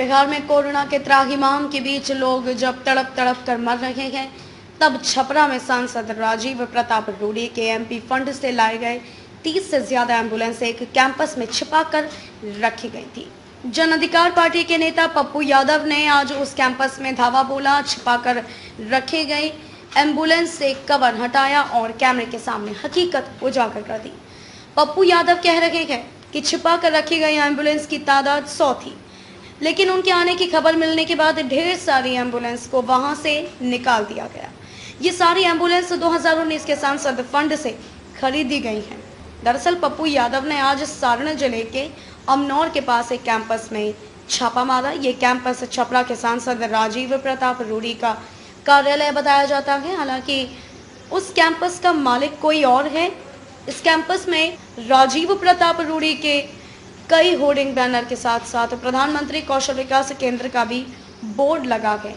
बिहार में कोरोना के त्राहिमाम के बीच लोग जब तड़प तड़प कर मर रहे हैं, तब छपरा में सांसद राजीव प्रताप रूडी के एमपी फंड से लाए गए 30 से ज्यादा एम्बुलेंस एक कैंपस में छिपाकर रखी गई थी। जन अधिकार पार्टी के नेता पप्पू यादव ने आज उस कैंपस में धावा बोला, छिपाकर रखे गए एम्बुलेंस से कवर हटाया और कैमरे के सामने हकीकत उजागर कर दी। पप्पू यादव कह रहे हैं कि छिपा कर रखी गई एम्बुलेंस की तादाद 100 थी, लेकिन उनके आने की खबर मिलने के बाद ढेर सारी एम्बुलेंस को वहां से निकाल दिया गया। ये सारी एम्बुलेंस 2019 के सांसद फंड से खरीदी गई हैं। दरअसल पप्पू यादव ने आज सारण जिले के अमनौर के पास एक कैंपस में छापा मारा। ये कैंपस छपरा के सांसद राजीव प्रताप रूडी का कार्यालय बताया जाता है। हालांकि उस कैंपस का मालिक कोई और है। इस कैंपस में राजीव प्रताप रूडी के कई होर्डिंग बैनर के साथ साथ प्रधानमंत्री कौशल विकास केंद्र का भी बोर्ड लगा है।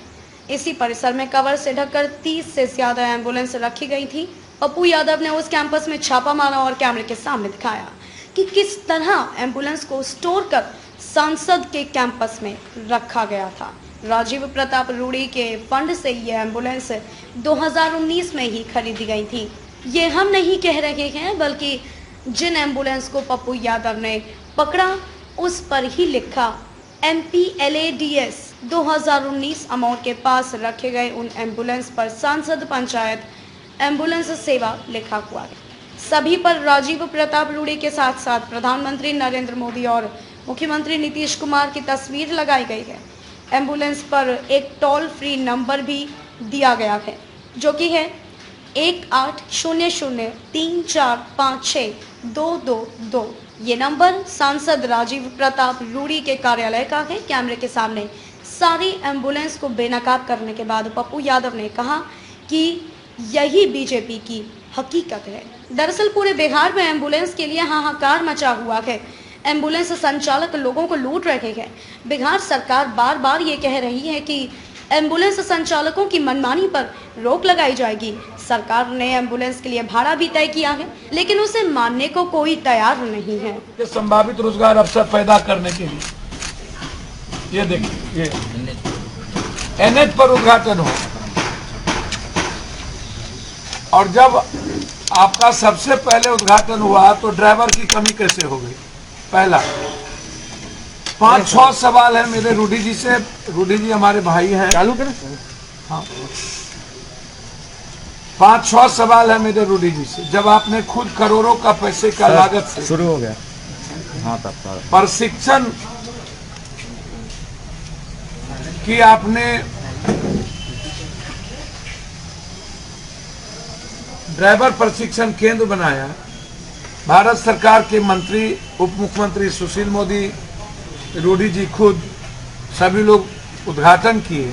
इसी परिसर में कवर से ढककर 30 से ज्यादा एम्बुलेंस रखी गई थी। पप्पू यादव ने उस कैंपस में छापा मारा और कैमरे के सामने दिखाया कि किस तरह एम्बुलेंस को स्टोर कर सांसद के कैंपस में रखा गया था। राजीव प्रताप रूडी के फंड से ये एम्बुलेंस 2019 में ही खरीदी गई थी। ये हम नहीं कह रहे हैं, बल्कि जिन एम्बुलेंस को पप्पू यादव ने पकड़ा उस पर ही लिखा MPLADS 2019 अमौर के पास रखे गए उन एम्बुलेंस पर सांसद पंचायत एम्बुलेंस सेवा लिखा हुआ है। सभी पर राजीव प्रताप रूडी के साथ साथ प्रधानमंत्री नरेंद्र मोदी और मुख्यमंत्री नीतीश कुमार की तस्वीर लगाई गई है। एम्बुलेंस पर एक टोल फ्री नंबर भी दिया गया है, जो कि है 1800-3456-222। ये नंबर सांसद राजीव प्रताप रूडी के कार्यालय का है। कैमरे के सामने सारी एम्बुलेंस को बेनकाब करने के बाद पप्पू यादव ने कहा कि यही बीजेपी की हकीकत है। दरअसल पूरे बिहार में एम्बुलेंस के लिए हाहाकार मचा हुआ है। एम्बुलेंस संचालक लोगों को लूट रहे हैं। बिहार सरकार बार बार ये कह रही है कि एम्बुलेंस संचालकों की मनमानी पर रोक लगाई जाएगी। सरकार ने एम्बुलेंस के लिए भाड़ा भी तय किया है, लेकिन उसे मानने को कोई तैयार नहीं है। संभावित रोजगार अवसर पैदा करने के लिए ये देखिए, ये NH पर उद्घाटन हो, और जब आपका सबसे पहले उद्घाटन हुआ तो ड्राइवर की कमी कैसे हो गई? पहला 5-6 सवाल है मेरे रूडी जी से। रूडी जी हमारे भाई हैं। चालू करें? हाँ, 5-6 सवाल है मेरे रूडी जी से। जब आपने खुद करोड़ों का पैसे का लागत से शुरू हो गया, हाँ, तब प्रशिक्षण की आपने ड्राइवर प्रशिक्षण केंद्र बनाया, भारत सरकार के मंत्री उप मुख्यमंत्री सुशील मोदी, रूडी जी खुद, सभी लोग उद्घाटन किए,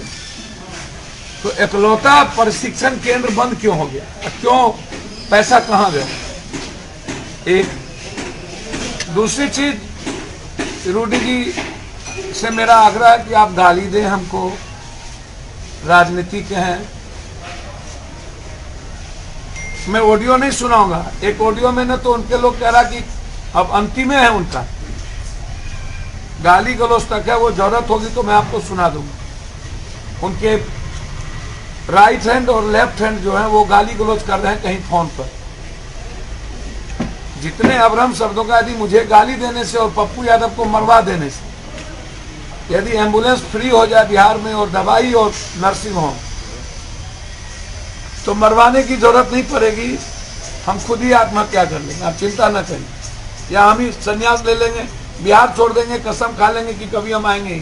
तो इकलौता प्रशिक्षण केंद्र बंद क्यों हो गया? क्यों? पैसा कहाँ गया? एक दूसरी चीज, रूडी जी से मेरा आग्रह है कि आप गाली दें हमको, राजनीति के हैं। मैं ऑडियो नहीं सुनाऊंगा। एक ऑडियो में न तो उनके लोग कह रहा कि अब अंतिम है उनका, गाली गलौज तक है, वो जरूरत होगी तो मैं आपको सुना दूंगा। उनके राइट हैंड और लेफ्ट हैंड जो है वो गाली गलौज कर रहे हैं कहीं फोन पर। जितने अभ्रम शब्दों का, यदि मुझे गाली देने से और पप्पू यादव को मरवा देने से यदि एम्बुलेंस फ्री हो जाए बिहार में और दवाई और नर्सिंग होम, तो मरवाने की जरूरत नहीं पड़ेगी। हम खुद ही आत्महत्या कर लेंगे, आप चिंता न करें, या हम ही संन्यास ले लेंगे, बिहार छोड़ देंगे, कसम खा लेंगे कि कभी हम आएंगे ही।